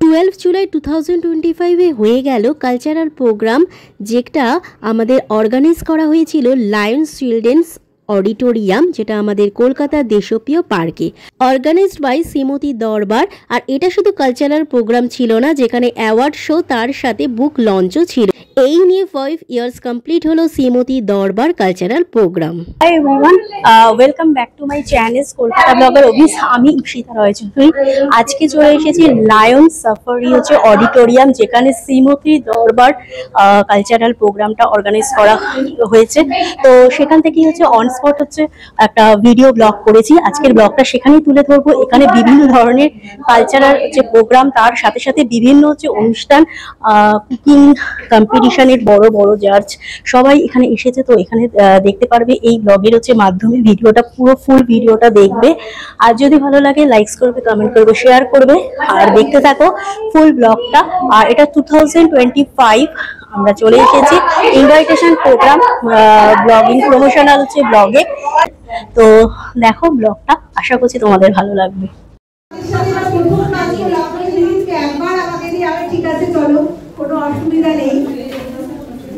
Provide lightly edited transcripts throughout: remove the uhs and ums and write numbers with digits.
12 জুলাই 2025 হয়ে গেল cultural programme, যেটা আমাদের অর্গানাইজ করা হয়েছিল লায়ন্স চিলড্রেন্স অডিটোরিয়াম, যেটা আমাদের কলকাতার দেশপ্রিয় পার্কে, অর্গানাইজড বাই শ্রীমতী দরবার। আর এটা শুধু কালচারাল প্রোগ্রাম ছিল না, যেখানে অ্যাওয়ার্ড শো তার সাথে বুক লঞ্চও ছিল। এই নিয়ে 5 ইয়ার্স কমপ্লিট হলো Shrimati Darbar cultural programme. Hi everyone, welcome back to my channel Kolkata blogger Abhis. আমি ঈপ্সিতা রয় চৌধুরী। আজকে চলে এসেছি লায়ন্স সাফারি অডিটোরিয়াম, যেখানে শ্রীমতী দরবার কালচারাল প্রোগ্রামটা অর্গানাইজ করা হয়েছে। তো সেখান থেকেই অন স্পট একটা ভিডিও ব্লগ করেছি। আজকের ব্লগটা সেখানেই তুলে ধরবো। এখানে বিভিন্ন ধরনের কালচারাল প্রোগ্রাম, তার সাথে সাথে বিভিন্ন অনুষ্ঠান, কুকিং কম্পিটিশনের বড় বড় জাজ সবাই এখানে এসেছে। তো এখানে দেখতে পারবে এই ব্লগের মাধ্যমে ভিডিওটা, পুরো ফুল ভিডিওটা দেখবে। আর যদি ভালো লাগে লাইকস করবে, কমেন্ট করবে, শেয়ার করবে, আর দেখতে থাকো ফুল ব্লগটা। আর এটা 2025 আমরা চলে এসেছি ইনভাইটেশন প্রোগ্রাম, ব্লগিং প্রমোশনাল ব্লগে। তো দেখো ব্লগটা, আশা করছি তোমাদের ভালো লাগবে। ঠিক আছে, চলো, কোনো অসুবিধা নেই।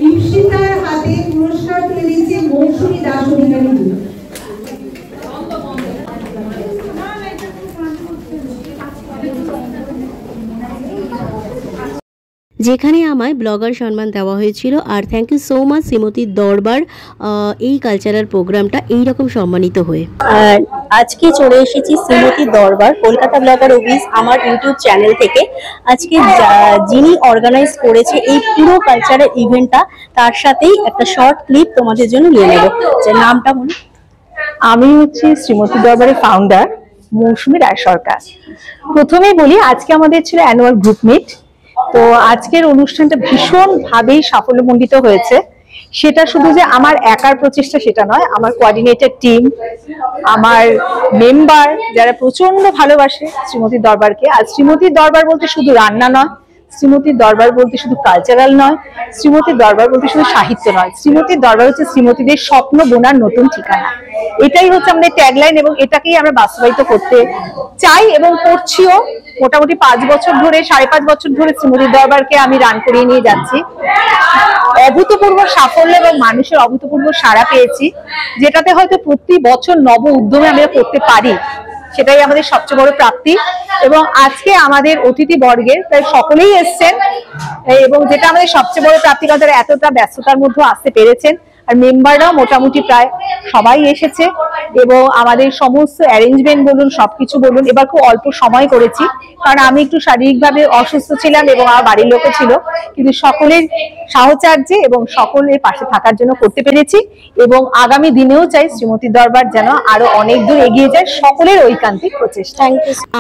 ঈপ্সিতার হাতে পুরস্কার তুলে দিয়েছে মৌসুমী দাস অধিকারী। যেখানে আমায় ব্লগার সম্মান দেওয়া হয়েছিল। আর thank you so much Shrimati Darbar এই কালচারাল প্রোগ্রামটা এইরকম সম্মানিত হয়ে। আজকে চলে এসেছি শ্রীমতী দরবার কলকাতা ব্লগার অফিস আমার ইউটিউব চ্যানেল থেকে। আজকে যিনি অর্গানাইজ করেছে এই পুরো কালচারাল ইভেন্টটা, তার সাথেই একটা শর্ট ক্লিপ তোমাদের জন্য নিয়ে নেব। যে নামটা বলি, আমি শ্রীমতী দরবারের ফাউন্ডার মৌসুমী রায় সরকার। প্রথমেই বলি, আজকে আমাদের ছিল অ্যানুয়াল গ্রুপ মিট। তো আজকের অনুষ্ঠানটা ভীষণভাবেই সাফল্যমণ্ডিত হয়েছে। সেটা শুধু যে আমার একার প্রচেষ্টা সেটা নয়, আমার কোঅর্ডিনেটর টিম, আমার মেম্বার যারা প্রচন্ড ভালোবাসে শ্রীমতীর দরবারকে। আর শ্রীমতীর দরবার বলতে শুধু রান্না নয়, শ্রীমতীর দরবার বলতে শুধু কালচারাল নয়, শ্রীমতীর দরবার বলতে শুধু সাহিত্য নয়, শ্রীমতীর দরবার হচ্ছে শ্রীমতীদের স্বপ্ন বোনার নতুন ঠিকানা। এটাই হচ্ছে আমাদের ট্যাগলাইন, এবং এটাকেই আমরা বাস্তবায়িত করতে চাই এবং করছিও। মোটামুটি 5 বছর ধরে, 5.5 বছর ধরে শ্রীমতীর দরবারকে আমি রান করিয়ে নিয়ে যাচ্ছি। অভূতপূর্ব সাফল্য এবং মানুষের অভূতপূর্ব সাড়া পেয়েছি, যেটাতে হয়তো প্রতি বছর নব উদ্যমে আমরা করতে পারি, সেটাই আমাদের সবচেয়ে বড় প্রাপ্তি। এবং আজকে আমাদের অতিথি বর্গের প্রায় সকলেই এসছেন, এবং যেটা আমাদের সবচেয়ে বড় প্রাপ্তি, তারা এতটা ব্যস্ততার মধ্যে আসতে পেরেছেন। আর মেম্বাররাও মোটামুটি প্রায় সবাই এসেছে, এবং আমাদের সমস্ত অ্যারেঞ্জমেন্ট বলুন, সবকিছু বলুন, এবার খুব অল্প সময় করেছি, কারণ আমি একটু শারীরিকভাবে অসুস্থ ছিলাম এবং আমার বাড়ির লোকও ছিল, কিন্তু সকলের সাহচর্যে এবং সকলের পাশে থাকার জন্য করতে পেরেছি। এবং আগামী দিনেও চাই শ্রীমতীর দরবার যেন আরো অনেক দূর এগিয়ে যায়, সকলের ঐকান্তিক প্রচেষ্টা।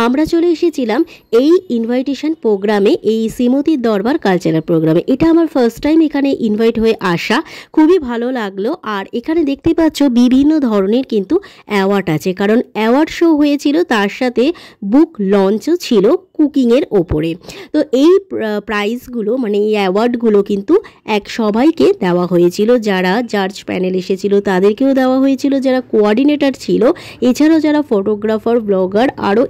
আমরা চলে এসেছিলাম এই ইনভাইটেশন প্রোগ্রামে, এই শ্রীমতীর দরবার কালচারাল প্রোগ্রামে। এটা আমার ফার্স্ট টাইম এখানে ইনভাইট হয়ে আসা, খুবই ভালো লাগলো। আর এখানে দেখতে পাচ্ছ বিভিন্ন ধরনের কিন্তু অ্যাওয়ার্ড আছে, কারণ অ্যাওয়ার্ড শো হয়েছিল, তার সাথে বুক লঞ্চও ছিল কুকিংয়ের ওপরে। তো এই প্রাইজগুলো, মানে এই অ্যাওয়ার্ডগুলো কিন্তু সবাইকে দেওয়া হয়েছিল। যারা জাজ প্যানেল এসেছিল তাদেরকেও দেওয়া হয়েছিল, যারা কোঅর্ডিনেটর ছিল, এছাড়াও যারা ফটোগ্রাফার, ব্লগার, আরও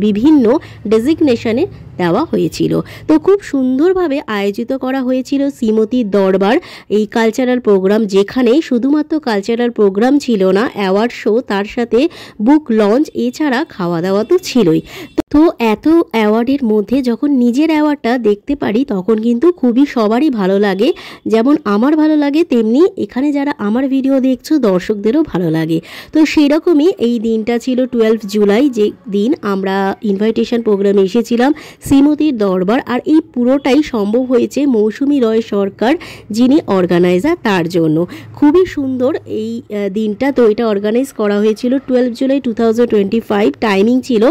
বিভিন্ন ডেজিগনেশনে দেওয়া হয়েছিল। তো খুব সুন্দরভাবে আয়োজিত করা হয়েছিল শ্রীমতীর দরবার এই কালচারাল প্রোগ্রাম, যেখানে শুধুমাত্র কালচারাল প্রোগ্রাম ছিল না, অ্যাওয়ার্ড শো, তার সাথে বুক লঞ্চ, এছাড়া খাওয়া দাওয়া তো ছিলই। তো এত অ্যাওয়ার্ডের মধ্যে যখন নিজের অ্যাওয়ার্ডটা দেখতে পারি, তখন কিন্তু খুবই সবারই ভালো লাগে। যেমন আমার ভালো লাগে, তেমনি এখানে যারা আমার ভিডিও দেখছো দর্শকদেরও ভালো লাগে। তো সেরকমই এই দিনটা ছিল 12 জুলাই, যে দিন আমরা ইনভাইটেশন প্রোগ্রামে এসেছিলাম শ্রীমতীর দরবার। আর এই পুরোটাই সম্ভব হয়েছে মৌসুমী রয় সরকার, যিনি অর্গানাইজার, তার জন্য। খুবই সুন্দর এই দিনটা। তো এটা অর্গানাইজ করা হয়েছিল 12 জুলাই 2025। টাইমিং ছিল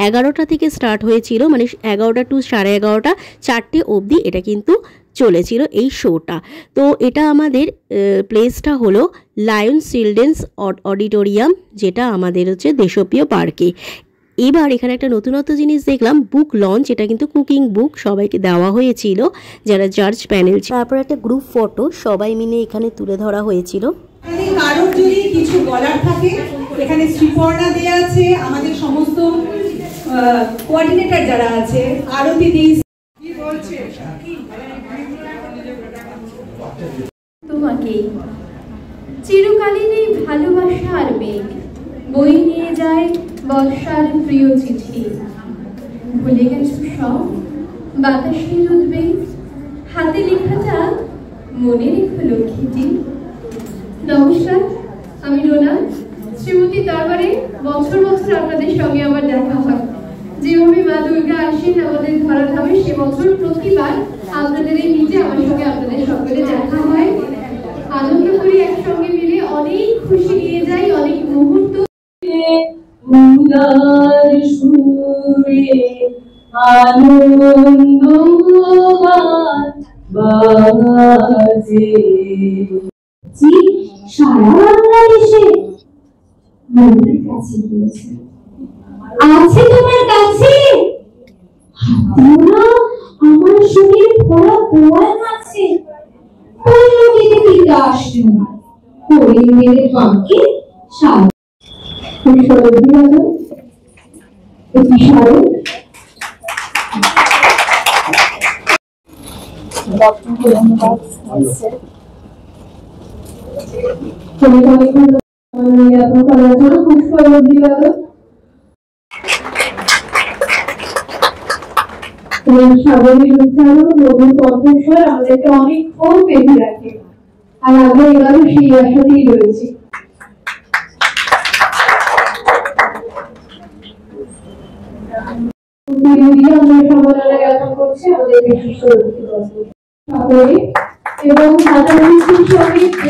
11টা থেকে স্টার্ট হয়েছিল, মানে 11টা টু 11:30, 4টে অবধি এটা কিন্তু চলেছিল এই শোটা। তো এটা আমাদের প্লেসটা হলো লায়ন্স চিলড্রেন্স অডিটোরিয়াম, যেটা আমাদের দেশপ্রিয় পার্কে। এবার এখানে একটা নতুনত্ব জিনিস দেখলাম, বুক লঞ্চ। এটা কিন্তু কুকিং বুক সবাইকে দেওয়া হয়েছিল, যারা জাজ প্যানেল। তারপর একটা গ্রুপ ফটো সবাই মিলে এখানে তুলে ধরা হয়েছিল। কারোর যদি কিছু বলার থাকে, এখানে শ্রীপর্ণা দেয়া আছে, আমাদের সমস্ত কোঅর্ডিনেটর যারা আছে, আরতি দি, বই নিয়ে যায় বর্ষার প্রিয় চিঠি, ভুলে গেছো সব বাতাসের উদ্বেগ, হাতে লেখাটা মনে রেখো লক্ষ্মীটি। নমস্কার, আমি রোনা। শ্রীমতী দরবারে বছর বছর আপনাদের সঙ্গে আমার দেখা হয়। যেভাবে মা দুর্গা আসেন আমাদের ধরাধামে, সে বছর প্রতিবার আপনাদের এই মিটে আমার সঙ্গে আপনাদের সকলে দেখা হয়, আনন্দ করি একসঙ্গে মিলে, অনেক খুশি নিয়ে যাই, অনেক মুহূর্ত। আনন্দ সারা বাংলাদেশে মনের কাছে গিয়েছে, আছে তোমার কাছে আমার শরীর ভরা গোয়াল আছে, কোন নদীতে টিকা আসছে না, হরিণ মেরে বাঁকে সারা আমাদেরকে অনেকক্ষণ বেঁধে রাখে, আর আমরা এবারও সেই আশাতেই রয়েছি। আমরা সম্মাননা জ্ঞাপন করছি আমাদের বিশিষ্ট সকলে এবং সাধারণ সঙ্গে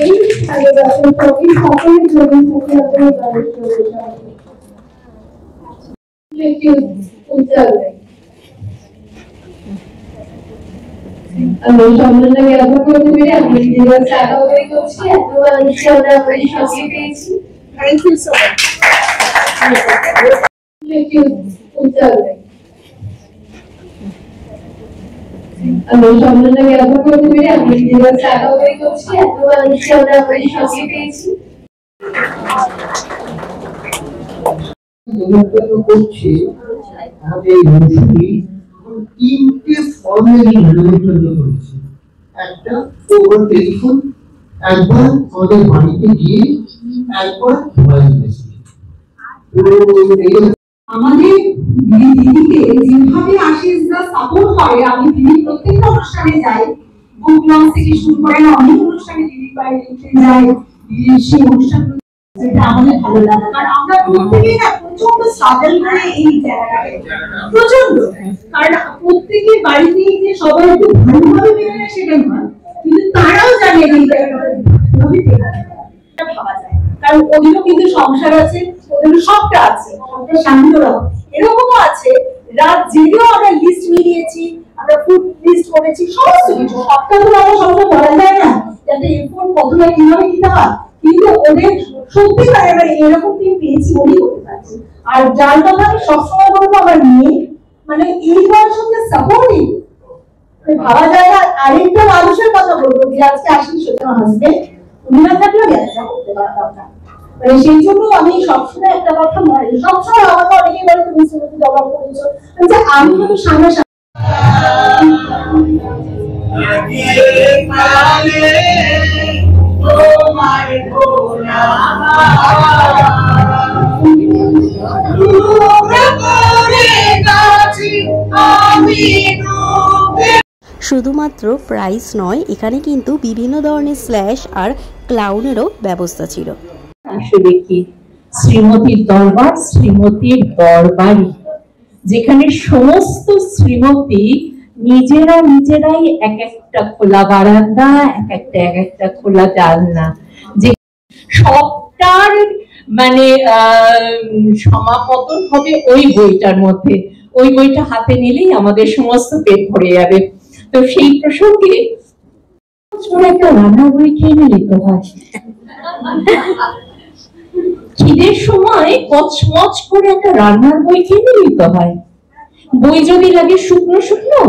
এই সঙ্গে সকলের জন্য আমি সম্মাননা জ্ঞাপন করতে পেরে আমি নিজের সাহায্য করছি। এত মানুষকে আমরা আমাদের সঙ্গে পেয়েছি। Thank you so much. আমি সম্মাননা জ্ঞাপন করতে পেরে আমি নিজের সাহায্য করছি। এত মানুষকে আমরা আমাদের সঙ্গে পেয়েছি। তিনটে ফর্মের নির্বাচন করেছে। একটা ওভার টেলিফোন, একবার আমাদের বাড়িতে গিয়ে, একবার মোবাইল মেসেজ। আমাদের দিদিকে যেভাবে আশিসরা সাপোর্ট করে, আমি দিদি প্রত্যেকটা অনুষ্ঠানে যাই, বুক লঞ্চ থেকে শুরু করে অনেক অনুষ্ঠানে দিদি বাইরে যাই, সেই অনুষ্ঠান যেটা আমাদের ভালো লাগে, কারণ আমরা প্রত্যেকেই না প্রচন্ড স্ট্রাগল করে এই জায়গাটায়, প্রচন্ড। কারণ প্রত্যেকের বাড়িতেই যে সবাই একটু ভালোভাবে মেনে নেয় সেটা নয়, কিন্তু তারাও জানে এই জায়গাটা ভাবা যায়, কারণ ওদেরও কিন্তু সংসার আছে, ওদের সবটা আছে, সবটা শান্ত রাখো। এরকমও আছে রাত জেগেও আমরা লিস্ট মিলিয়েছি, আমরা ফুড লিস্ট করেছি, সমস্ত কিছু। সবটা তো আমরা সবটা বলা যায় না, যাতে এরপর কতটা কিভাবে দিতে হয়, কিন্তু ওদের সত্যি আমরা এরকম টিম পেয়েছি বলেই করতে পারছি। আর যার কথা আমি সবসময় বলবো আমার মেয়ে, মানে এই বয়স হচ্ছে সাপোর্টিভ, ভাবা যায় না। আরেকটা মানুষের কথা বলবো যে আজকে আশিস হচ্ছে আমার হাজবেন্ড, উনি না থাকলেও ব্যবসা করতে পারতাম না। মানে সেই জন্য আমি সবসময় একটা কথা মনে, সবসময় আমাকে অনেকেই বলে তুমি শ্রীমতী দরবার করেছো, আমি কিন্তু সামনে শুধুমাত্র প্রাইস নয়, এখানে কিন্তু বিভিন্ন ধরনের স্ল্যাশ আর ক্লাউনেরও ব্যবস্থা ছিল। আসলে কি শ্রীমতীর দরবার, শ্রীমতীর দরবারি, যেখানে সমস্ত শ্রীমতী নিজেরাই এক একটা খোলা বারান্দা, এক একটা খোলা জানলা, যে সবটার মানে সমাপতন হবে ওই বইটার মধ্যে। ওই বইটা হাতে নিলেই আমাদের সমস্ত পেট ভরে যাবে। তো সেই প্রসঙ্গে একটা রান্না বই খেয়ে নিতে হয়, খিদের সময় কচমচ করে একটা রান্নার বই কিনে নিতে হয়। বই যদি লাগে শুকনো শুকনো,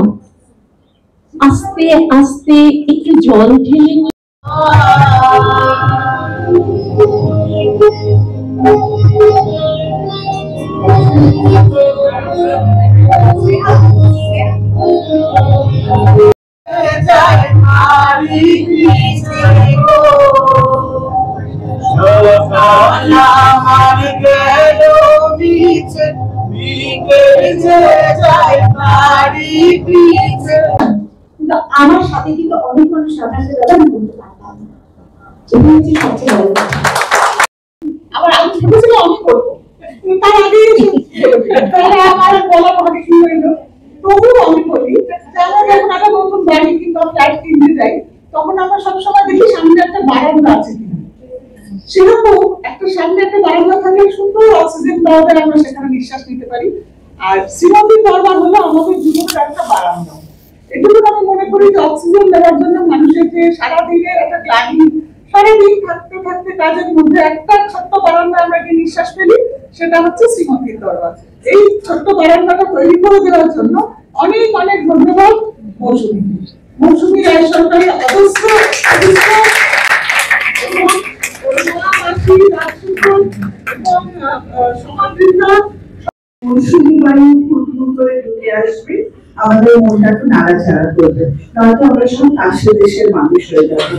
আস্তে আস্তে একটু জল ঢেলে পিছে বিকেলে যায় বাড়ি পিছে। কিন্তু আমার সাথে কিন্তু অনেক মানুষ আপনার দাদা আমি বলতে পারতাম না, এটা হচ্ছে সবচেয়ে বড় কথা। আবার আমি ভেবেছিলাম আমি করবো, তার আগে তাহলে আমার বলা ভাবে কি হইলো, তবুও আমি বলি তাহলে যখন একটা নতুন বাড়ি কিংবা ফ্ল্যাট কিনতে যাই তখন আমরা সবসময় দেখি সামনে একটা বারান্দা আছে কিনা, সেরকম একটা সামনে একটা বারান্দা থাকলে সুন্দর অক্সিজেন পাওয়া যায়, আমরা সেখানে নিঃশ্বাস নিতে পারি। আর শ্রীমতীর দরবার হলো আমাদের জীবনের একটা বারান্দা। এটুকু আমি মনে করি যে অক্সিজেন দেওয়ার জন্য মানুষের যে সারাদিনের একটা ক্লান্তি, সারাদিন থাকতে থাকতে কাজের মধ্যে একটা ছোট্ট বারান্দা আমরা যে নিঃশ্বাস ফেলি, সেটা হচ্ছে শ্রীমতীর দরবার। এই ছোট্ট বারান্দাটা তৈরি করে দেওয়ার জন্য অনেক অনেক ধন্যবাদ মৌসুমী রায় সরকারের অজস্র মৌসুমী বাড়ি ফুটফুট করে ঢুকে আসবে, আমাদের মনটা একটু নাড়াচাড়া করবে, নয়তো আমরা সব পাশের দেশের মানুষ হয়ে যাবো,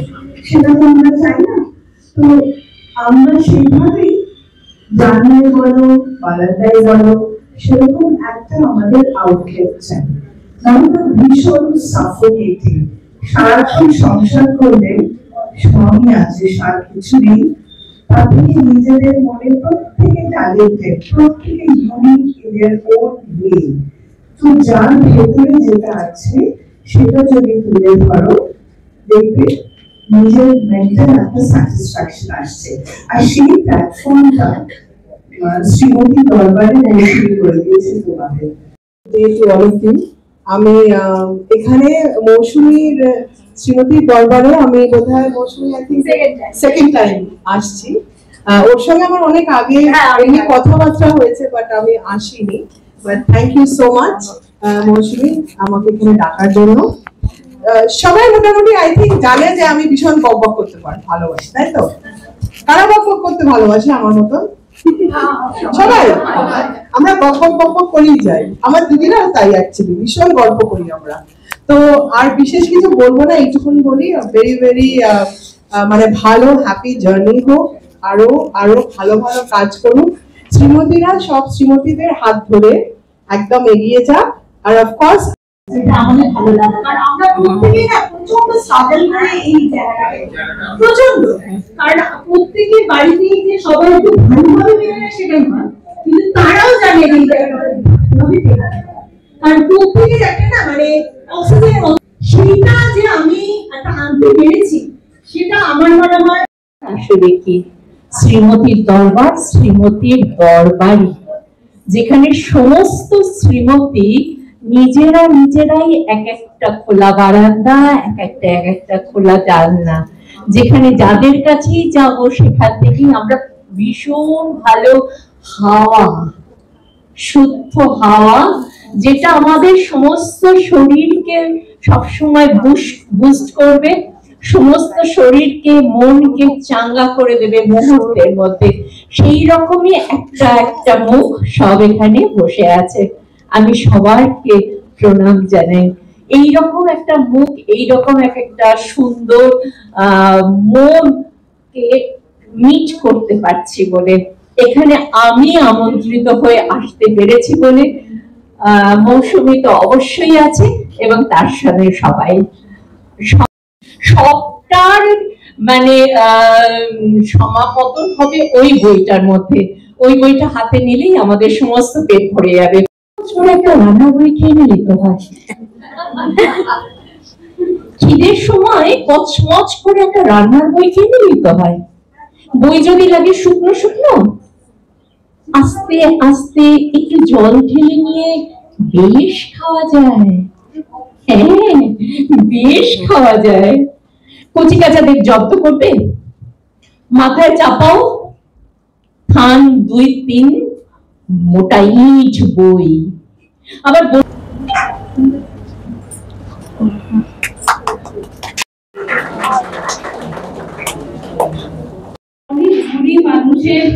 সেটা তো আমরা চাই না। তো আমরা সেইভাবেই জানিয়ে বলো বারান্দায় বলো সেরকম একটা আমাদের আউটলেট চাই। আমরা ভীষণ সাফোকেটিং, সারাক্ষণ সংসার করলে স্বামী আছে সার কিছু নেই, তাতে নিজেদের মনে প্রত্যেকে ট্যালেন্টেড, প্রত্যেকে unique in their own way. তো যার ভেতরে যেটা আছে সেটা যদি তুলে ধরো দেখবে নিজের মেন্টাল একটা স্যাটিসফ্যাকশন আসছে। আর সেই প্ল্যাটফর্মটা শ্রীমতী দরবারে মৌসুমী করে দিয়েছে তোমাদের। আমি এখানে মৌসুমীর শ্রীমতীর দরবারে আমি বোধহয় মৌসুমী সেকেন্ড টাইম আসছি। ওর সঙ্গে আমার অনেক আগে এমনি কথাবার্তা হয়েছে, বাট আমি আসিনি। But thank you so much Mousumi আমাকে এখানে ডাকার জন্য। সবাই মোটামুটি আই থিঙ্ক জানে যে আমি ভীষণ বকবক করতে ভালোবাসি, তাই তো? কারা বকবক করতে ভালোবাসে আমার মতন? সবাই আমরা বকবক করেই যাই, আমার দিদিরাও তাই, অ্যাকচুয়ালি ভীষণ গল্প করি আমরা। তো আর বিশেষ কিছু বলবো না, এইটুকুন বলি ভেরি ভেরি মানে ভালো হ্যাপি জার্নি হোক, আরো আরো ভালো ভালো কাজ করুন। শ্রীমতীরা সব শ্রীমতীদের হাত ধরে একদম এগিয়ে যাক। আর অফকোর্স যেটা আমাদের ভালো লাগে, কারণ আমরা প্রত্যেকেই না প্রচন্ড স্ট্রাগল করে এই জায়গাটায়, প্রচন্ড। কারণ প্রত্যেকের বাড়িতেই যে সবাই একটু ভালোভাবে মেনে নেয় সেটাই নয়, কিন্তু তারাও জানে এই জায়গাটা কিভাবে দেওয়া যায়। কারণ প্রত্যেকের একটা না মানে অক্সিজেন, সেইটা যে আমি একটা আনতে পেরেছি সেটা আমার মনে হয় আসলে কি শ্রীমতীর দরবার, শ্রীমতীর দরবারই, যেখানে সমস্ত শ্রীমতী নিজেরাই এক একটা খোলা বারান্দা, এক একটা খোলা জানলা, যেখানে যাদের কাছেই যাব সেখান থেকেই আমরা ভীষণ ভালো হাওয়া, শুদ্ধ হাওয়া, যেটা আমাদের সমস্ত শরীরকে সবসময় বুস্ট করবে, সমস্ত শরীরকে মনকে চাঙ্গা করে দেবে মুহূর্তের মধ্যে। সেই রকমই একটা মুখ সব এখানে বসে আছে। আমি সবাইকে প্রণাম জানাই। এইরকম একটা মুখ, এইরকম একটা সুন্দর মনকে মিট করতে পারছি বলে, এখানে আমি আমন্ত্রিত হয়ে আসতে পেরেছি বলে, মৌসুমী তো অবশ্যই আছে এবং তার সঙ্গে সবাই, সবটার মানে সমাপতন হবে ওই বইটার মধ্যে। ওই বইটা হাতে নিলেই আমাদের সমস্ত পেট ভরে যাবে। একটা রান্না বই খেয়ে নিলে তো হয়, খিদের সময় কচমচ করে একটা রান্নার বই খেয়ে নিলেই তো হয়। বই যদি লাগে শুকনো শুকনো, আস্তে আস্তে একটু জল ঢেলে নিয়ে বেশ খাওয়া যায়। হ্যাঁ, বেশ খাওয়া যায়। কচি কাচাদের জব্দ করবে, মাথায় চাপাও, থান 2-3 মোটা ইট বই। আবার গুণী মানুষের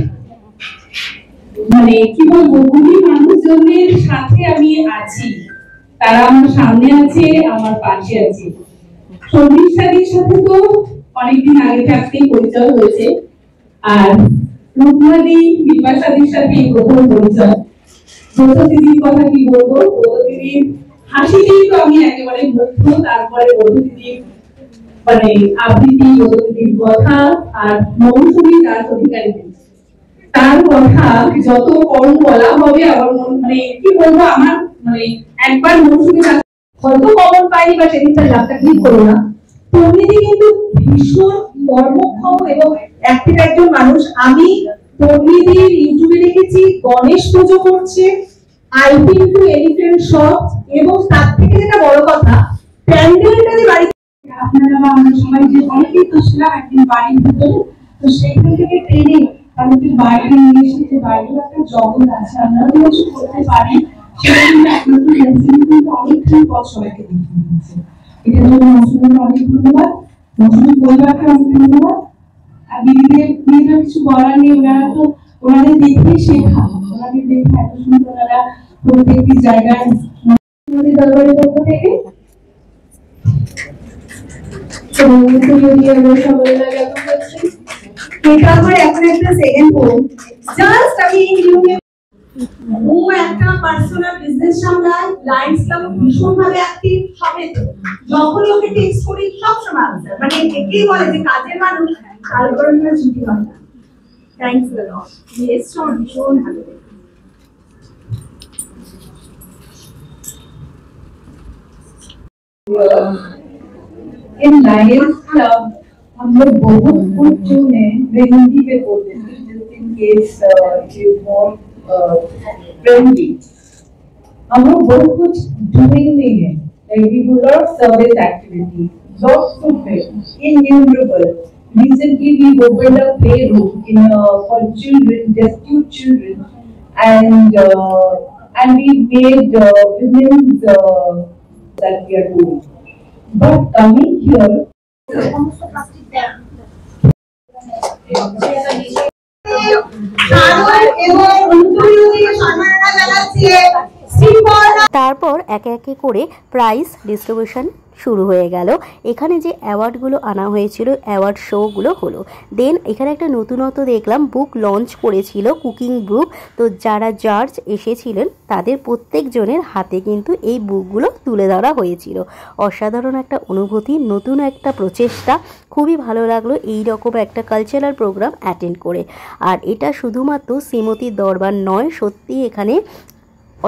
মানে কি বলবো, গুণী মানুষজনের সাথে আমি আছি, তারা আমার সামনে আছে, আমার পাশে আছে। সন্দীপ স্যারের সাথে তো অনেকদিন আগে থাকতেই পরিচয় হয়েছে, আর রূপমালী বিপাশাদির সাথে এই প্রথম পরিচয়। ব্রত দিদির কথা কি বলবো, ব্রত দিদির হাসিতেই তো আমি একেবারে মুগ্ধ। তারপরে ব্রত দিদির মানে আবৃত্তি, ব্রত দিদির কথা, আর মৌসুমী তার অধিকারী তার কথা যত কম বলা হবে আমার মানে কি বলবো, আমার মানে একবার মৌসুমী হয়তো কমন পাইনি বা সেদিন তার লাভটা ক্লিক করো না। তন্মীদি কিন্তু ভীষণ কর্মক্ষম এবং অ্যাক্টিভ একজন মানুষ। আমি তন্মীদির ইউটিউবে দেখেছি গণেশ পুজো করছে, আইপিং টু এলিফ্যান্ট শপ, এবং তার থেকে যেটা বড় কথা প্যান্ডেলটা যে বাড়ি আপনারা বা আমরা সবাই যে অনেকেই তো ছিলাম একদিন বাড়ির ভিতরে, তো সেইখান থেকে ট্রেনে আমাদের বাইরে নিয়ে এসে যে বাইরে একটা জগৎ আছে আমরা কিছু করতে পারি, সেটা কিন্তু একমাত্র কিন্তু অনেকক্ষণ পর সবাইকে দেখতে হচ্ছে। এটার জন্য মৌসুমীকে অনেক ধন্যবাদ, মৌসুমী পরিবারকে অনেক ধন্যবাদ। আর দিদিদের কিছু বলার নেই, ওনারা তো ওনাদের দেখে শেখা, ওনাদের দেখে এত সুন্দর ওনারা প্রত্যেকটি জায়গায় দরবারের পক্ষ থেকে এটা আমার এখন একটা সেকেন্ড পোম। জাস্ট আমি ও একটা পার্সোনাল বিজনেস সামলায়, লাইন্স ক্লাব ভীষণ ভাবে অ্যাক্টিভ, সমেত যখনই ওকে টেক্সট করি সব সময় আনসার, মানে একেই বলে যে কাজের মানুষ তারপরে ছুটি হয় না। থ্যাঙ্কস আ লট, এসছো ভীষণ ভালো। In Lions Club हम लोग बहुत कुछ जो है वे हिंदी में बोलते हैं, just in case it is more friendly. हम लोग बहुत कुछ doing में हैं, like we do lot of service activities, lots of it, innumerable. Recently we opened a playroom for children, destitute children, and we made women's that we are doing. But coming here, তারপর একে একে করে prize distribution শুরু হয়ে গেল। এখানে যে অ্যাওয়ার্ডগুলো আনা হয়েছিল, অ্যাওয়ার্ড শোগুলো হলো। দেন এখানে একটা নতুনত্ব দেখলাম, বুক লঞ্চ করেছিল, কুকিং বুক। তো যারা জাজ এসেছিলেন তাদের প্রত্যেকজনের হাতে কিন্তু এই বুকগুলো তুলে ধরা হয়েছিল। অসাধারণ একটা অনুভূতি, নতুন একটা প্রচেষ্টা, খুবই ভালো লাগলো এই রকম একটা কালচারাল প্রোগ্রাম অ্যাটেন্ড করে। আর এটা শুধুমাত্র শ্রীমতীর দরবার নয়, সত্যি এখানে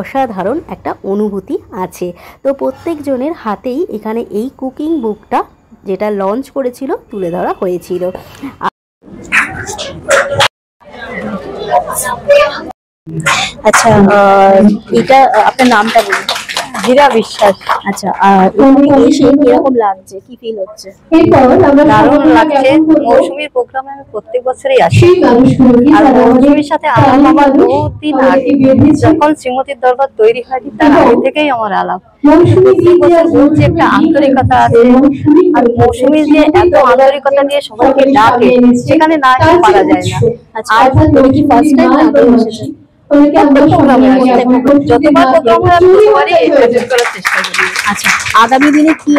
অসাধারণ একটা অনুভূতি আছে। তো প্রত্যেকজনের হাতেই এখানে এই কুকিং বুকটা যেটা লঞ্চ করেছিল তুলে ধরা হয়েছিল। আচ্ছা, এটা আপনার নামটা বলুন। হীরা বিশ্বাস। আচ্ছা, আর এসে কিরকম লাগছে, কি ফিল হচ্ছে? দারুণ লাগছে। মৌসুমীর প্রোগ্রামে আমি প্রত্যেক বছরই আসি, আর মৌসুমীর সাথে আমার বাবা 2 দিন আগে যখন শ্রীমতীর দরবার তৈরি হয়নি তার আগে থেকেই আমার আলাপ। প্রত্যেক বছর বলছে একটা আন্তরিকতা আছে, আর মৌসুমীর যে এত আন্তরিকতা দিয়ে সবাইকে ডাকে, সেখানে না এসে পারা যায় না। আচ্ছা, আর তুমি কি ফার্স্ট টাইম এসেছেন? আচ্ছা, আগামী দিনে কি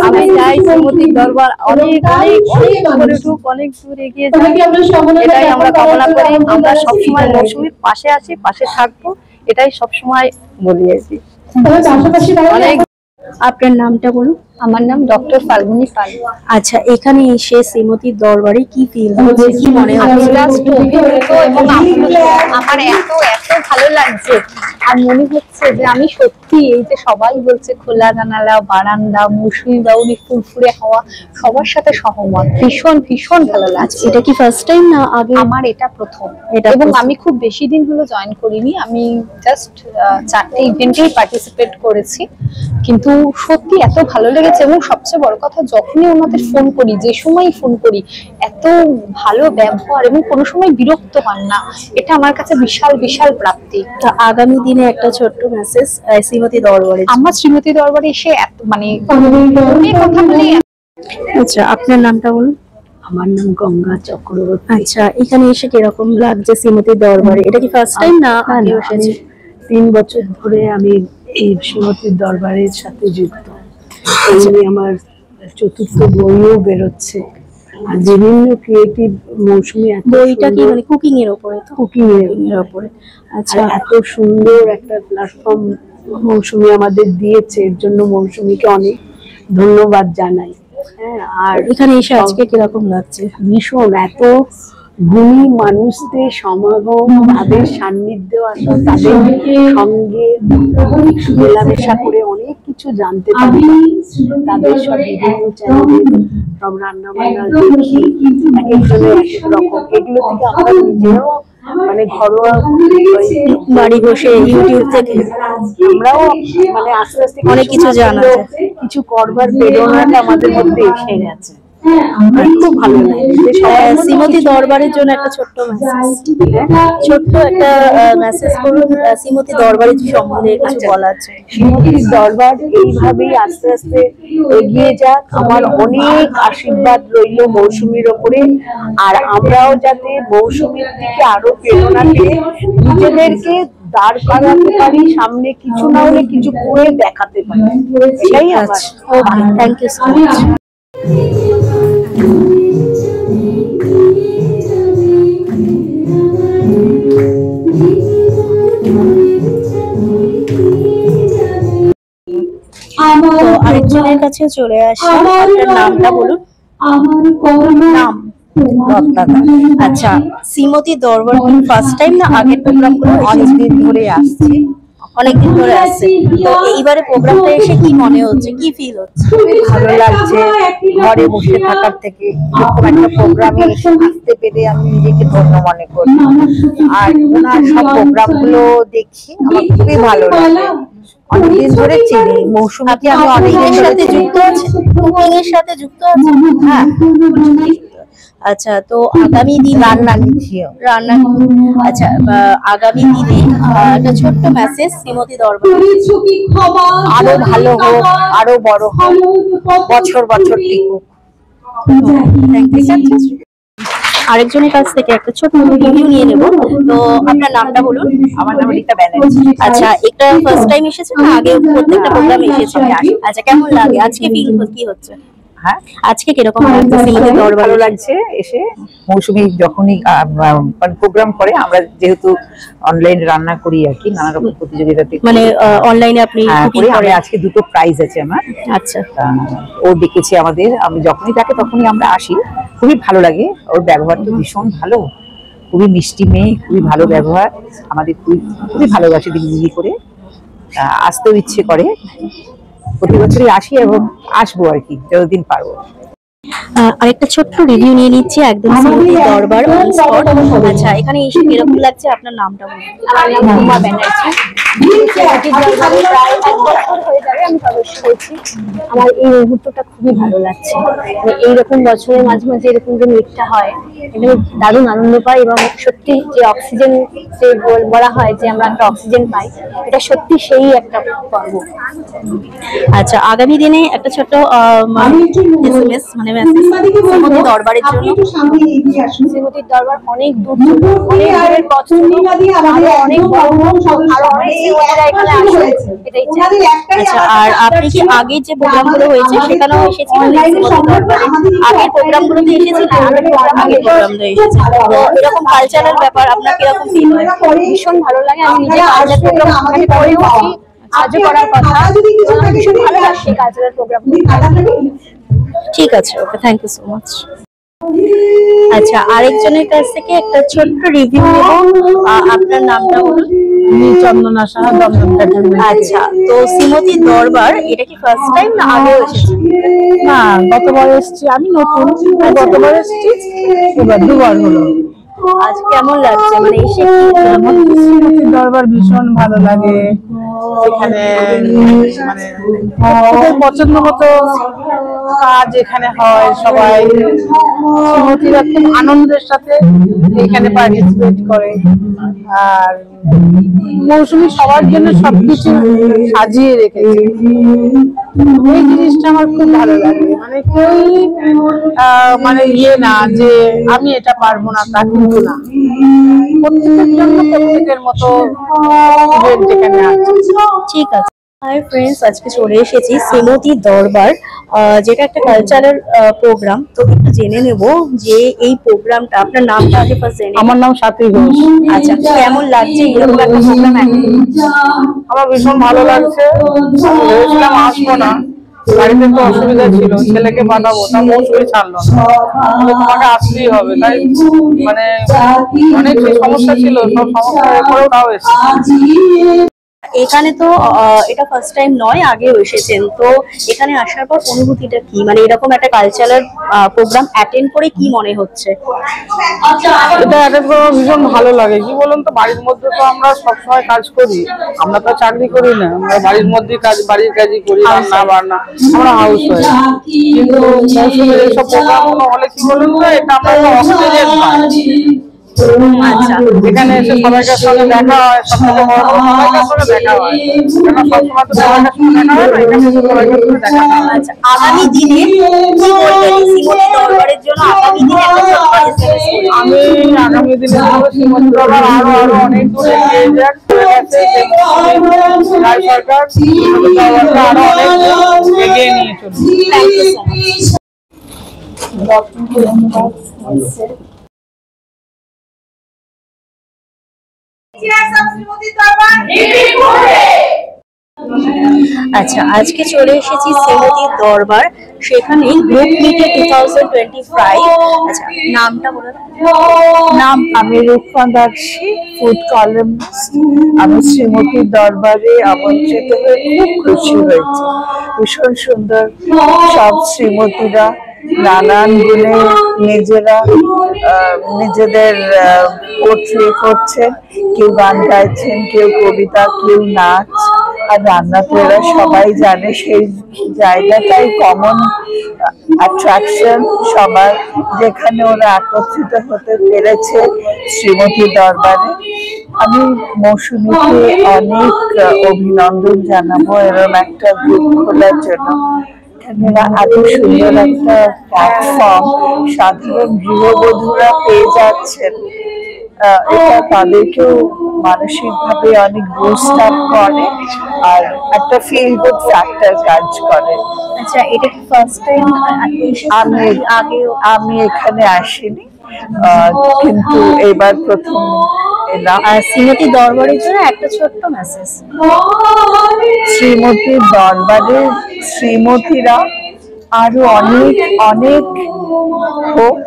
আমি চাই শ্রীমতীর দরবার অনেক অনেক অনেক দূর এগিয়ে যায়, এটাই আমরা কামনা করি। আমরা সবসময় মৌসুমীর পাশে আছি, পাশে থাকবো, এটাই সবসময় বলি আর কি। অনেক। আপনার নামটা বলুন। আমার নাম ডক্টর ফাল্গুনী পাল। আচ্ছা, এখানে এসে শ্রীমতীর দরবারে কি ফিল হচ্ছে, কি মনে হচ্ছে? আমার এত ভালো লাগছে, আর মনে হচ্ছে যে আমি সত্যি এই যে সবাই বলছে খোলা জানালা, বারান্দা, মৌসুমী বাউরি, ফুরফুরে হাওয়া, সবার সাথে সহমত। ভীষণ ভীষণ ভালো লাগছে। এটা কি ফার্স্ট টাইম না আগে? আমার এটা প্রথম, এবং আমি খুব বেশি দিন হলো জয়েন করিনি, আমি জাস্ট 4টে ইভেন্টেই পার্টিসিপেট করেছি, কিন্তু সত্যি এত ভালো লেগেছে। এবং সবচেয়ে বড় কথা, যখনই ওনাদের ফোন করি, যে সময় ফোন করি, এত ভালো ব্যবহার, এবং কোনো সময় বিরক্ত হন না, এটা আমার কাছে বিশাল বিশাল প্রাপ্তি। আগামী দিনে একটা ছোট্ট মেসেজ শ্রীমতী দরবারে। আমার শ্রীমতী দরবারে এসে মানে কথা বলে। আচ্ছা, আপনার নামটা বলুন। আমার নাম গঙ্গা চক্রবর্তী। আচ্ছা, এখানে এসে কিরকম লাগছে শ্রীমতীর দরবারে? এটা কি ফার্স্ট টাইম না আগে এসেছি? 3 বছর ধরে আমি এই শ্রীমতীর দরবারের সাথে যুক্ত। এই আমার 4র্থ বইও বেরোচ্ছে। আর বিভিন্ন ক্রিয়েটিভ মৌসুমী বইটা কি মানে কুকিং এর উপরে? তো কুকিং এর উপরে। আচ্ছা, এত সুন্দর একটা প্ল্যাটফর্ম মৌসুমী আমাদের দিয়েছে, এর জন্য মৌসুমীকে অনেক ধন্যবাদ জানাই। হ্যাঁ, আর এখানে এসে আজকে কিরকম লাগছে? ভীষণ, এত গুণী মানুষদের সমাগম, তাদের সান্নিধ্য আসা, তাদের সঙ্গে মেলামেশা করে অনেক কিছু জানতে পারি। তাদের সব বিভিন্ন চ্যানেলে সব রান্না বান্না দেখি, এক একজনের এক এক রকম। এগুলো থেকে আমরা নিজেরাও মানে ঘরোয়া বাড়ি বসে ইউটিউব থেকে আমরাও মানে আস্তে আস্তে অনেক কিছু জানা যায়, কিছু করবার প্রেরণাটা আমাদের মধ্যে এসে গেছে। খুব ভালো লাগে। শ্রীমতী দরবারের জন্য একটা ছোট্ট মেসেজ, ছোট্ট একটা মেসেজ করুন শ্রীমতী দরবারের সম্বন্ধে কিছু বলা আছে। শ্রীমতীর দরবার এইভাবেই আস্তে আস্তে এগিয়ে যাক, আমার অনেক আশীর্বাদ রইল মৌসুমীর ওপরে। আর আমরাও যাতে মৌসুমীর দিকে আরো প্রেরণা পেয়ে নিজেদেরকে দাঁড় করাতে পারি, সামনে কিছু না হলে কিছু করে দেখাতে পারি। এটাই আমার। Thank you so much. তো আরেকজনের কাছে চলে আসি, আপনার নামটা বলুন। নাম আচ্ছা, শ্রীমতী দরবার ফার্স্ট টাইম না আগের প্রোগ্রাম গুলো? অনেকদিন ধরে আসছি, অনেকদিন ধরে আসছে। তো এইবারে প্রোগ্রামটা এসে কি মনে হচ্ছে, কি ফিল হচ্ছে? খুবই ভালো লাগছে। ঘরে বসে থাকার থেকে এরকম একটা প্রোগ্রামে আসতে পেরে আমি নিজেকে ধন্য মনে করি। আর ওনার সব প্রোগ্রাম গুলো দেখি আমার খুবই ভালো লাগে। অনেকদিন ধরে চিনি মৌসুমীকে, আমি অনেকের সাথে যুক্ত আছি, কুকিং এর সাথে যুক্ত আছে। হ্যাঁ। আচ্ছা, তো আগামী দিন রান্না লিখিও রান্না, আচ্ছা আগামী দিনে একটা ছোট্ট মেসেজ শ্রীমতী দরবার, আরো ভালো হোক, আরো বড় হোক, বছর বছর টিকুক। আরেকজনের কাছ থেকে একটা ছোট্ট রিভিউ নিয়ে নেব। তো আপনার নামটা বলুন। আমার নাম রীতা ব্যানার্জি। আচ্ছা, এটা ফার্স্ট টাইম এসেছেন না আগে প্রত্যেকটা প্রোগ্রামে এসেছেন? আচ্ছা, কেমন লাগে আজকে, ফিল কি হচ্ছে? হ্যাঁ, আজকে কিরকম লাগছে শ্রীমতী দরবার? ভালো লাগছে এসে। মৌসুমী যখনই প্রোগ্রাম করে, আমরা যেহেতু অনলাইন রান্না করি আর কি, নানা রকম প্রতিযোগিতাতে মানে অনলাইনে আপনি কুকিং করেন? আজকে দুটো প্রাইজ আছে আমার। আচ্ছা, ও ডেকেছে আমাদের, আমি যখনই ডাকে তখনই আমরা আসি। খুবই ভালো লাগে, ওর ব্যবহার তো ভীষণ ভালো, খুবই মিষ্টি মেয়ে, খুবই ভালো ব্যবহার, আমাদের খুবই ভালোবাসে দিদি করে। আসতেও ইচ্ছে করে, প্রতি বছরই আসি এবং আসবো আর কি যতদিন পারবো। আরেকটা ছোট্ট রিভিউ নিয়ে নিচ্ছি একদম শ্রীমতী দরবার অন স্পট। আচ্ছা, এখানে এসে কিরকম লাগছে, আপনার নামটা বলুন। আমার নাম রুমা ব্যানার্জি। প্রায় 1 বছর হয়ে যাবে আমি প্রবেশ করছি। আমার এই মুহূর্তটা খুবই ভালো লাগছে। এইরকম বছরের মাঝে মাঝে এরকম যে মিটটা হয়, এটা দারুণ আনন্দ পাই। এবং সত্যি যে অক্সিজেন যে বলা হয় যে আমরা একটা অক্সিজেন পাই, এটা সত্যি সেই একটা পর্ব। আচ্ছা, আগামী দিনে একটা ছোট্ট এসএমএস মানে মেসেজ শ্রীমতী দরবারের জন্য। শ্রীমতীর দরবার অনেক দূর, অনেক দূরের পথ, আরো অনেক বড়, আরো অনেক শ্রীমতীরা এখানে আসে, এটাই চাই। আচ্ছা, আর আপনি কি আগে যে প্রোগ্রামগুলো হয়েছে সেখানেও এসেছিলেন? শ্রীমতী দরবারে আগের প্রোগ্রামগুলোতে এসেছিলেন? আগের প্রোগ্রামে এসেছেন। তো এরকম কালচারাল ব্যাপার আপনার কিরকম ফিল হয়? ভীষণ ভালো লাগে। আমি নিজে কালচারাল প্রোগ্রাম এখানে করেও সাহায্য করার কথা, ভীষণ ভালো লাগছে কালচারাল প্রোগ্রাম। ঠিক আছে, okay, thank you so much. আচ্ছা, আরেকজনের কাছ থেকে একটা ছোট্ট রিভিউ নেব। আপনার নামটা বলুন। চন্দনা সাহা, দমদম। আচ্ছা, তো শ্রীমতী দরবার এটা কি ফার্স্ট টাইম না আগেও এসেছেন? না, গতবার এসেছি, আমি নতুন, গতবার এসেছি, এবার 2 বার হলো। আজ কেমন লাগছে, মানে এসে শ্রীমতীর দরবার ভীষণ ভালো লাগে। এখানে মানে ওদের পছন্দ মতো কাজ এখানে হয়, সবাই শ্রীমতীরা খুব আনন্দের সাথে এখানে পার্টিসিপেট করে। আর মৌসুমী সবার জন্য সবকিছু সাজিয়ে রেখেছে, এই জিনিসটা আমার খুব ভালো লাগে। মানে কেউ মানে না যে আমি এটা পারবো না, তা কিন্তু না, প্রত্যেকের জন্য প্রত্যেকের মতো ইভেন্ট এখানে আছে। ঠিক আছে। হাই ফ্রেন্ডস, আজকে চলে এসেছি শ্রীমতী দরবার যেটা একটা কালচারাল প্রোগ্রাম। তো একটু জেনে নেব যে এই প্রোগ্রামটা, আপনার নামটা আগে ফার্স্ট জেনে। আমার নাম সাথী ঘোষ। আচ্ছা, কেমন লাগছে এরকম একটা প্রোগ্রাম? আমার ভীষণ ভালো লাগছে। ভেবেছিলাম আসবো না, বাড়িতে তো অসুবিধা ছিল, ছেলেকে পাঠাবো, তা মৌসুমি ছাড়লো না, তোমাকে আসতেই হবে। তাই মানে অনেক সমস্যা ছিল, সব সমস্যার পরেও তাও এসেছি। এখানে তো এটা ফার্স্ট টাইম নয়, আগেও এসেছেন। তো এখানে আসার পর অনুভূতিটা কি, মানে এরকম একটা কালচারাল প্রোগ্রাম অ্যাটেন্ড করে কি মনে হচ্ছে? এটা অ্যাটেন্ড করে ভীষণ ভালো লাগে। কি বলুন তো, বাড়ির মধ্যে তো আমরা সবসময় কাজ করি, আমরা তো চাকরি করি না, আমরা বাড়ির মধ্যে কাজ, বাড়ির কাজই করি, রান্না বান্না, আমরা হাউস ওয়াইফ। কিন্তু মৌসুমের এইসব প্রোগ্রামগুলো হলে কি বলুন তো, এটা আমরা একটা অক্সিজেন পাই। আচ্ছা, এখানে এসে সবাইকার সঙ্গে দেখা হয়, সবথেকে বড় কথা সবাইকার সঙ্গে দেখা হয়, সবসময় তো সবাইকার সঙ্গে দেখা হয় না, এখানে সবাইকার সঙ্গে দেখা হয়। আচ্ছা, আগামী দিনে কি বলবেন শ্রীমতী দরবারের জন্য? আগামী দিনে আমি আগামী দিনে শ্রীমতী দরবার আরো অনেক দূর এগিয়ে যাক, রায় সরকার শ্রীমতী দরবারকে আরো অনেক এগিয়ে নিয়ে চলবে। আচ্ছা, আজকে চলে এসেছি শ্রীমতীর দরবার, সেখানে গ্রুপ মিটে 2025। আচ্ছা, নামটা বলে দাও। নাম আমি রূপা দাসী, ফুড কলামিস্ট। আমি শ্রীমতীর দরবারে আমন্ত্রিত হয়ে খুব খুশি হয়েছি। ভীষণ সুন্দর সব শ্রীমতীরা নানান গুণে নিজেদের পোট্রে করছেন, কেউ গান গাইছেন, কেউ কবিতা, কেউ নাচ, আর রান্না তো এরা সবাই জানে। সেই জায়গাটাই কমন অ্যাট্রাকশন সবার, যেখানে ওরা একত্রিত হতে পেরেছে শ্রীমতীর দরবারে। আমি মৌসুমীকে অনেক অভিনন্দন জানাবো এরকম একটা গ্রুপ খোলার জন্য। এত সুন্দর একটা প্ল্যাটফর্ম সাধারণ গৃহবধূরা পেয়ে যাচ্ছেন, এটা তাদেরকেও মানসিকভাবে অনেক বুস্ট আপ করে আর একটা ফিল গুড ফ্যাক্টর কাজ করে। আচ্ছা, এটা কি ফার্স্ট টাইম? আমি এখানে আসিনি, কিন্তু এবার প্রথম এলাম। শ্রীমতী দরবারের জন্য একটা ছোট্ট মেসেজ। শ্রীমতীর দরবারে শ্রীমতীরা আরো অনেক অনেক হোক,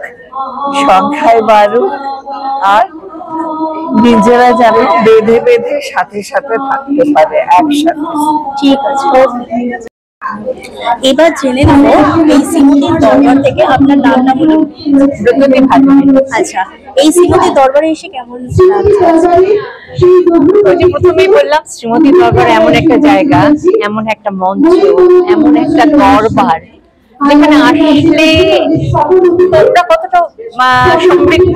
সংখ্যায় বাড়ুক, আর নিজেরা যেন বেঁধে বেঁধে সাথে সাথে থাকতে পারে একসাথে। ঠিক আছে, এবার জেনে নেব এই শ্রীমতীর দরবার থেকে আপনার নামটা বলুন। আচ্ছা, এই শ্রীমতীর দরবারে এসে কেমন লাগছে? প্রথমেই বললাম, শ্রীমতীর দরবার এমন একটা জায়গা, এমন একটা মঞ্চ, এমন একটা দরবার যেখানে আসলে তোমরা কতটা সমৃদ্ধ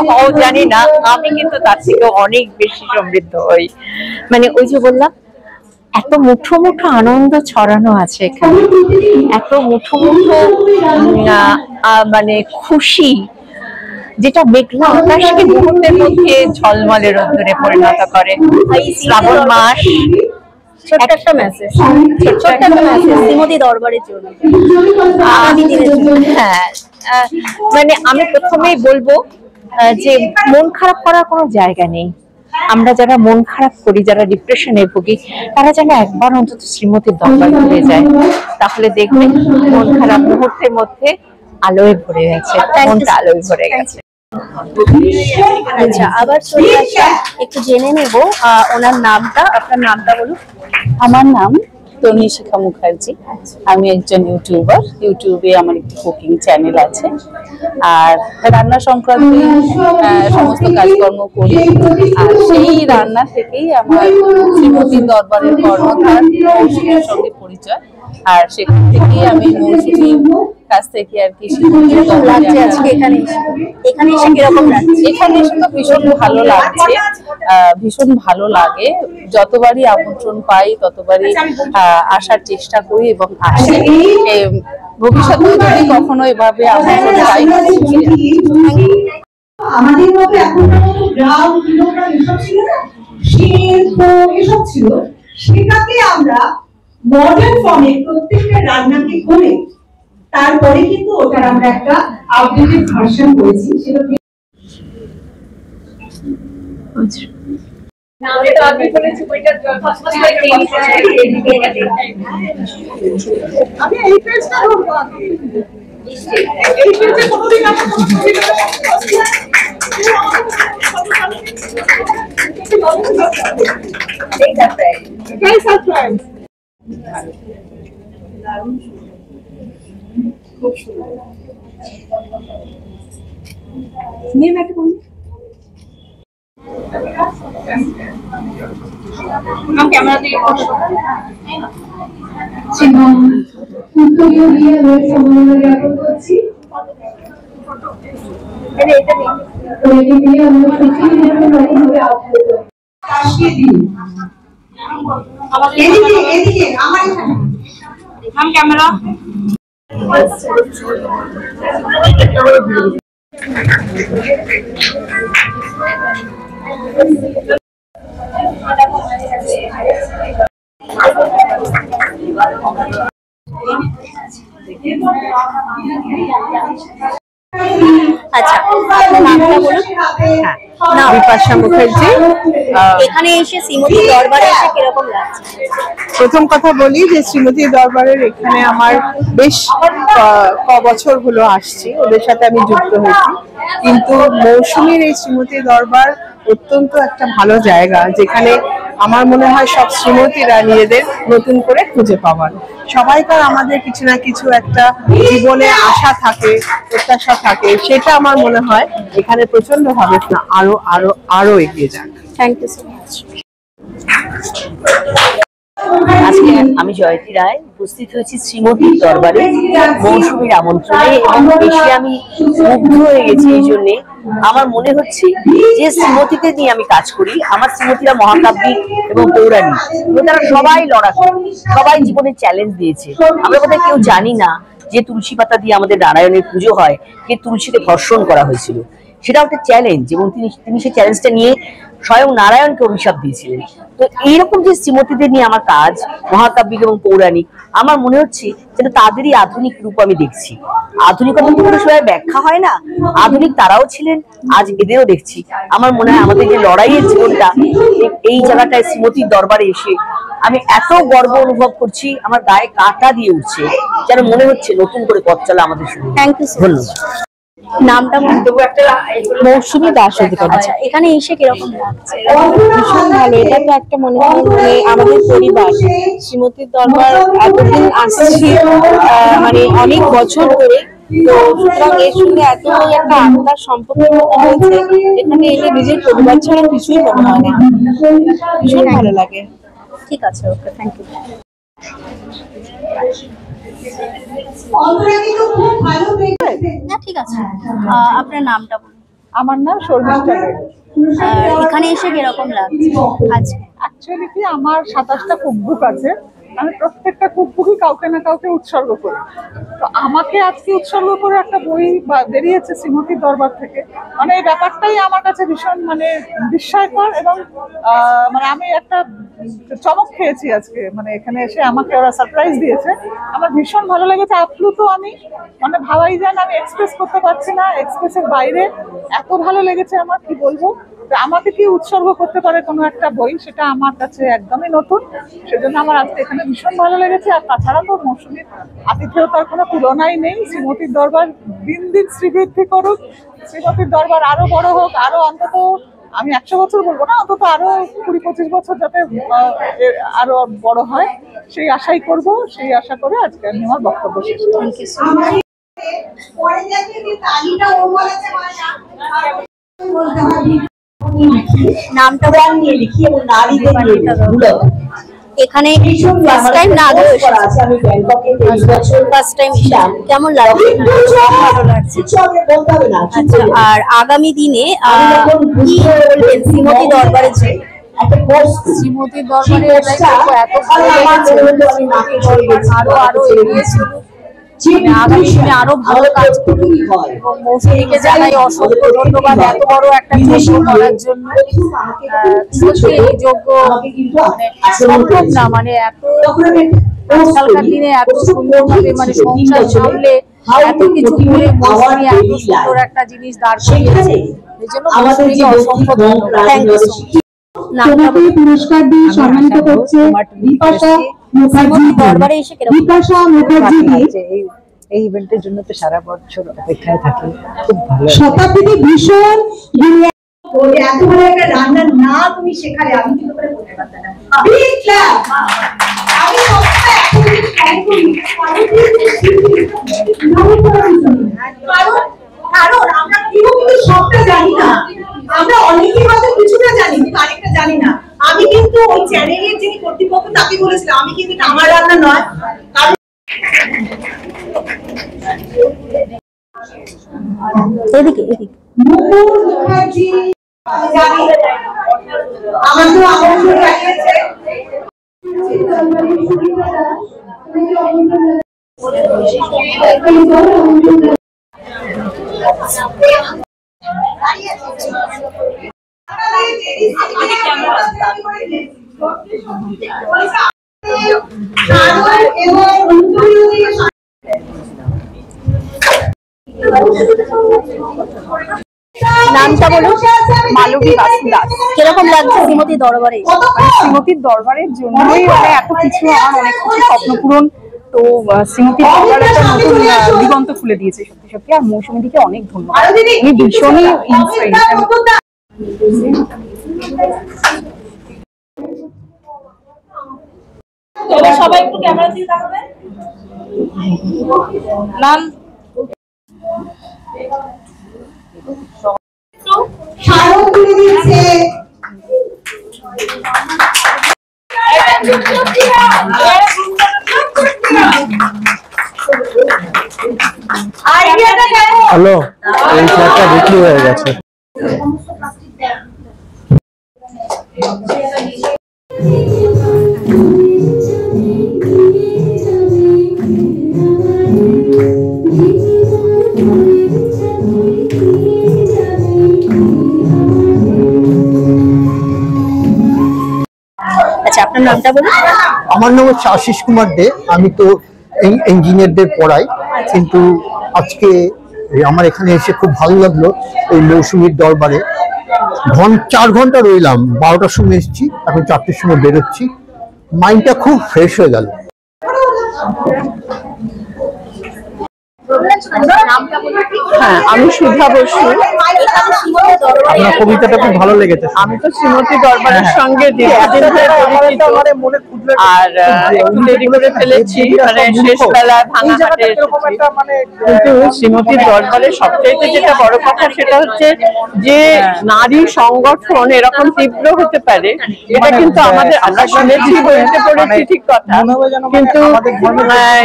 হও জানি না, আমি কিন্তু তার থেকে অনেক বেশি সমৃদ্ধ হই। মানে ওই যে বললাম, এত মুঠো মুঠো আনন্দ ছড়ানো আছে এখানে, এত মুঠো মুঠো মানে খুশি, যেটা মেঘলা আকাশকে মুহূর্তের মধ্যে ঝলমলে রোদ্দুরে পরিণত করে। শ্রাবণ মাস, ছোট্ট একটা মেসেজ শ্রীমতী দরবারের জন্য। হ্যাঁ, মানে আমি প্রথমেই বলবো যে মন খারাপ করার কোনো জায়গা নেই। আমরা যারা মন খারাপ করি, যারা ডিপ্রেশনে ভুগি, তারা যেন একবার অন্তত শ্রীমতীর দরবার ঘুরে যায়, তাহলে দেখবে মন খারাপ মুহূর্তের মধ্যে আলোয় ভরে গেছে, মনটা আলোয় ভরে গেছে। আচ্ছা, আবার চলে আসা, একটু জেনে নেব ওনার নামটা। আপনার নামটা বলুন। আমার নাম তনিশিখা মুখার্জি, আমি একজন ইউটিউবার। ইউটিউবে আমার একটি কুকিং চ্যানেল আছে, আর রান্না সংক্রান্ত সমস্ত কাজকর্ম করি। আর সেই রান্না থেকেই আমার শ্রীমতীর দরবারের কর্মধার মৌসুমীর সঙ্গে পরিচয়, আর সেখান থেকেই আমি মৌসুমীর কাছ থেকে আর কি এখানে এসে কিরকম লাগছে? এখানে এসে তো ভীষণ ভালো লাগছে, ভীষণ ভালো লাগে। যতবারই আমন্ত্রণ পাই ততবারই আসার চেষ্টা করি এবং আসি। ভবিষ্যতেও যদি কখনো এভাবে আমন্ত্রণ পাই। আমাদের মতো এখনকার মতো গ্রাম কিলোগ্রাম এসব ছিল না, শিল্প এসব ছিল, সেটাকে আমরা মডার্ন ফর্মে প্রত্যেকটা রান্নাকে করে তারপরে কিন্তু ওটার আমরা একটা আপডেটেড ভার্সন করেছি। সেটা আমি তো আগে বলেছি বইটা আমি এই পেজটা ধরবো আগে, এই পেজে কোনোদিন আমরা ক্যামেরা দিয়ে উত্তরীয় দিয়ে সম্মাননা জ্ঞাপন করছি। ক্যামেরা আচ্ছা, আপনার নামটা বলুন। হ্যাঁ, বিপাশা মুখার্জি। এখানে এসে শ্রীমতী দরবারে এসে কিরকম লাগছে? প্রথম কথা বলি যে শ্রীমতী দরবারের এখানে আমার বেশ ক বছর হলো আসছি, ওদের সাথে আমি যুক্ত হয়েছি, কিন্তু মৌসুমীর এই শ্রীমতী দরবার অত্যন্ত একটা ভালো জায়গা, যেখানে আমার মনে হয় সব শ্রীমতীরা নিজেদের নতুন করে খুঁজে পাওয়ার। সবাইকার আমাদের কিছু না কিছু একটা জীবনে আশা থাকে, প্রত্যাশা থাকে, সেটা আমার মনে হয় এখানে প্রচন্ড ভাবে আরো আরো আরো এগিয়ে যাক। Thank you so much. আজকে আমি জয়তী রায় উপস্থিত হয়েছি শ্রীমতীর দরবারে মৌসুমীর আমন্ত্রণে, এবং এসে আমি মুগ্ধ হয়ে গেছি। এই জন্যে আমার মনে হচ্ছে যে শ্রীমতীকে নিয়ে আমি কাজ করি। আমার শ্রীমতীরা মহাকাব্যিক এবং পৌরাণিক, তারা সবাই লড়া করে, সবাই জীবনে চ্যালেঞ্জ দিয়েছে। আমরা বোধহয় কেউ জানি না যে তুলসী পাতা দিয়ে আমাদের নারায়ণের পুজো হয়, যে তুলসীকে ধর্ষণ করা হয়েছিল, সেটাও একটা চ্যালেঞ্জ, এবং তিনি সেই চ্যালেঞ্জটা নিয়ে স্বয়ং নারায়ণকে অভিশাপ দিয়েছিলেন। তো এইরকম যে শ্রীমতীদের নিয়ে আমার কাজ, মহাকাব্যিক এবং পৌরাণিক, আমার মনে হচ্ছে যেন তাদেরই আধুনিক রূপ আমি দেখছি। আধুনিকতা তো কোনো সময় ব্যাখ্যা হয় না, আধুনিক তারাও ছিলেন, আজ এদেরও দেখছি। আমার মনে হয় আমাদের যে লড়াইয়ের জীবনটা, এই জায়গাটায় শ্রীমতীর দরবারে এসে আমি এত গর্ব অনুভব করছি, আমার গায়ে কাঁটা দিয়ে উঠছে, যেন মনে হচ্ছে নতুন করে পথ চলা আমাদের শুরু। Thank you. ধন্যবাদ। নামটা মৌসুমী দাস অধিকারী। আচ্ছা, এখানে এসে কিরকম লাগছে? ভীষণ ভালো। এটা তো একটা মনে হয় মানে আমাদের পরিবার, শ্রীমতীর দরবার এতদিন আসছি, মানে অনেক বছর ধরে। তো সুতরাং এর সঙ্গে এত একটা আত্মার সম্পর্ক হয়েছে, এখানে এলে নিজের পরিবার ছাড়া কিছুই মনে হয় না। ভীষণ ভালো লাগে। ঠিক আছে, ওকে, থ্যাংক ইউ। না, ঠিক আছে। আপনার নামটা বলুন। আমার নাম শর্মিষ্ঠা রায়। এখানে এসে কিরকম লাগছে আজকে? অ্যাকচুয়ালি কি, আমার 27টা কুকবুক আছে, আমি প্রত্যেকটা কুকবুকই কাউকে না কাউকে উৎসর্গ করি। তো আমাকে আজকে উৎসর্গ করে একটা বই বেরিয়েছে শ্রীমতীর দরবার থেকে, মানে এই ব্যাপারটাই আমার কাছে ভীষণ মানে বিস্ময়কর, এবং মানে আমি একটা চমক খেয়েছি আজকে। মানে এখানে এসে আমাকে ওরা সারপ্রাইজ দিয়েছে, আমার ভীষণ ভালো লেগেছে। আপ্লুত আমি, মানে ভাবাই যায় না, আমি এক্সপ্রেস করতে পারছি না, এক্সপ্রেসের বাইরে এত ভালো লেগেছে আমার, কি বলবো। আমাকে কি উৎসর্গ করতে পারে কোনো একটা বই, সেটা আমার কাছে একদমই নতুন, সেজন্য আমার আজকে এখানে ভীষণ ভালো লেগেছে। আর তাছাড়া তো মৌসুমীর আতিথেয়তার কোনো তুলনাই নেই। শ্রীমতীর দরবার দিন দিন শ্রীবৃদ্ধি করুক, শ্রীমতীর দরবার আরো বড় হোক, আরো অন্তত আমি 100 বছর বলবো না, অন্তত আরো 20-25 বছর যাতে আরো বড় হয়, সেই আশাই করব। সেই আশা করে আজকে আমি আমার বক্তব্য শেষ করছি। নামটা নিয়ে লিখি এবং নারীদের এখানে ফার্স্ট টাইম না আগে এসেছি, আমি ব্যাংককে 23 বছর ফার্স্ট টাইম এসেছি। কেমন লাগছে? ভালো লাগছে। আচ্ছা, আর আগামী দিনে কি বলবেন শ্রীমতী দরবারে? শ্রীমতীর দরবারে এত ভালো লাগছে, আরো আরো এগিয়ে চলুক, আগামী দিনে আরো ভালো কাজ করুন। এবং মৌসুমীকে জানাই অসংখ্য ধন্যবাদ এত বড় একটা যজ্ঞ করার জন্য। সত্যি এই যজ্ঞ সম্ভব না, মানে এত আজকালকার দিনে এত সুন্দরভাবে মানে সংসার সামলে এত কিছু করে মৌসুমী এত সুন্দর একটা জিনিস দাঁড় করিয়েছে, এই জন্য মৌসুমীকে অসংখ্য ধন্যবাদ। Thank you so much. তোমাকে পুরস্কার দিয়ে সম্মানিত করছে বিপাশা মুখার্জি। দরবারে এসে বিপাশা মুখার্জি এই ইভেন্টের জন্য তো সারা বছর অপেক্ষায় থাকি, খুব ভালো। শতাব্দী ভীষণ এত বড় একটা রান্নার না তুমি শেখালে আমি কিন্তু করে বলতে পারতাম না। Big clap. আমি কারণ আমরা কেউ কিন্তু সবটা জানি না, আমরা অনেকেই হয়তো কিছুটা জানি কিন্তু আরেকটা জানি না। আমি কিন্তু ওই চ্যানেলের যিনি কর্তৃপক্ষ তাকে বলেছিলাম আমি কিন্তু এটা আমার রান্না নয়, কারণ এদিকে এদিকে মুকুল মুখার্জি জানি আমার তো আমন্ত্রণ জানিয়েছে। নামটা বলুন। মালবী বাসু দাস। কিরকম লাগছে শ্রীমতী দরবারে? শ্রীমতীর দরবারের জন্যই মানে এত কিছু, আমার অনেক কিছু স্বপ্ন পূরণ। তো শ্রীমতীর দরবার একটা নতুন দিগন্ত খুলে দিয়েছে সত্যি সত্যি। আর মৌসুমী দিকে অনেক ধন্যবাদ, উনি ভীষণই ইন্সপিরেশন। সবাই একটু ক্যামেরা দিয়ে তাকাবেন। নাম স্মারক তুলে দিচ্ছে হ্যালো, এই ফ্ল্যাটটা বিক্রি হয়ে গেছে। আচ্ছা, আপনার নামটা বলুন। আমার নাম হচ্ছে আশিস কুমার দে। আমি তো ইঞ্জিনিয়ারদের পড়াই, কিন্তু আজকে আমার এখানে এসে খুব ভালো লাগলো। এই মৌসুমীর দরবারে 4 ঘন্টা রইলাম, 12টার সময় এসেছি, এখন 4টের সময় বেরোচ্ছি। মাইন্ডটা খুব ফ্রেশ হয়ে গেল। হ্যাঁ, আমি সুধা বসু। আপনার কবিতাটা খুব ভালো লেগেছে। আমি তো শ্রীমতী দরবারের সঙ্গে দীর্ঘদিন ধরে পরিচিত, আর একটু দেরি করে ফেলেছি, মানে শেষ বেলায় ভাঙাহাটে এসেছি। কিন্তু শ্রীমতীর দরবারের সবচাইতে যেটা বড় কথা সেটা হচ্ছে যে নারী সংগঠন এরকম তীব্র হতে পারে, এটা কিন্তু আমরা শুনেছি, বলতে পড়েছি, ঠিক কথা। কিন্তু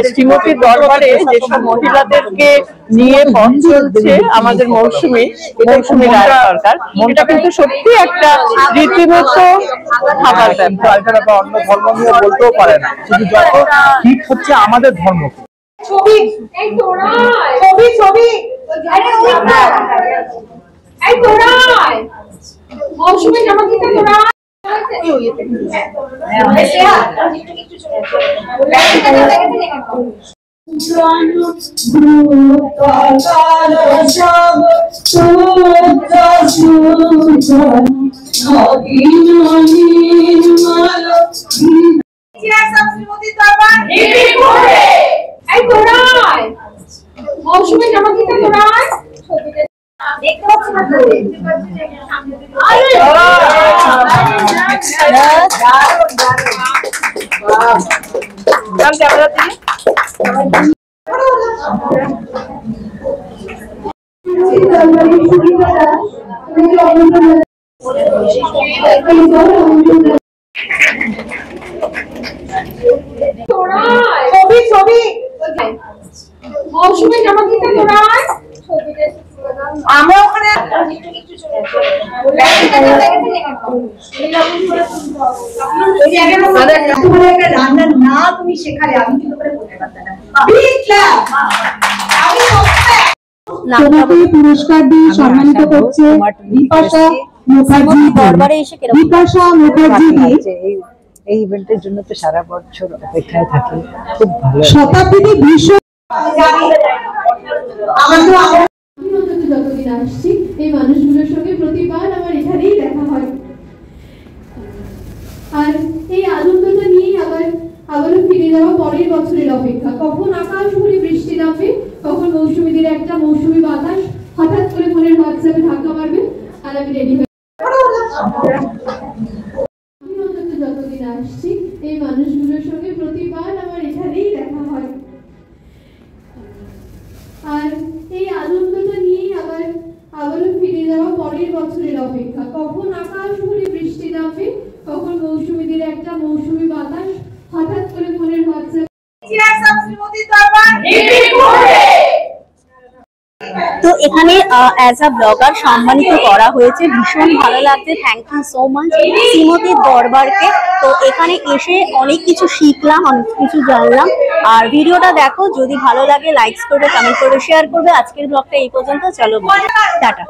শ্রীমতীর দরবারে যেসব মহিলাদেরকে নিয়ে পথ চলছে আমাদের মৌসুমী রায় সরকার, এটা কিন্তু সত্যি একটা রীতিমতো খাবার ব্যাপার। অন্য ধর্ম নিয়ে বলতেও পারে না, শুধু যত ঠিক হচ্ছে আমাদের ধর্ম। ছবি ছবি ছবি এই তোরাই মৌসুমী জামা কিনতে তোরাই মৌসুমী জামা কিনতে তোরাই দেখতে পাচ্ছি না তো, দেখতে পাচ্ছি না সামনে থেকে। ছবি ছবি মৌসুমী জামা কিনতে তোরাই আমরা ওখানে রান্নার না তুমি শেখালে আমি কিন্তু করে বলতে পারতাম না। তোমাকে পুরস্কার দিয়ে সম্মানিত করছে বিপাশা মুখার্জি। দরবারে এসে বিপাশা মুখার্জি এই ইভেন্টের জন্য তো সারা বছর অপেক্ষায় থাকি, খুব ভালো। শতাব্দীতে ভীষণ যতদিন আসছি এই মানুষগুলোর সঙ্গে প্রতিবার আমার এখানেই দেখা হয়, আর এই আনন্দটা নিয়েই আবারও ফিরে যাওয়া পরের বছরের অপেক্ষা। কখন আকাশ ভরে বৃষ্টি নামবে, কখন মৌসুমীদের একটা মৌসুমী বাতাস হঠাৎ করে ফোনের হোয়াটসঅ্যাপে ধাক্কা মারবে, আর আমি রেডি হয়ে যতদিন আসছি এই মানুষগুলোর সঙ্গে প্রতিবার আমার এখানেই দেখা হয়, আর এই আনন্দটা নিয়েই আবারও ফিরে যাওয়া পরের বছরের অপেক্ষা। কখন আকাশ ভরে বৃষ্টি নামবে, কখন মৌসুমীদের একটা মৌসুমী বাতাস হঠাৎ করে ফোনের হোয়াটসঅ্যাপ। তো এখানে অ্যাজ আ ব্লগার সম্মানিত করা হয়েছে, ভীষণ ভালো লাগছে। থ্যাংক ইউ সো মাচ শ্রীমতীর দরবারকে। তো এখানে এসে অনেক কিছু শিখলাম, অনেক কিছু জানলাম। আর ভিডিওটা দেখো, যদি ভালো লাগে লাইক করবে, কমেন্ট করে শেয়ার করবে। আজকের ব্লগটা এই পর্যন্ত, চলো টাটা।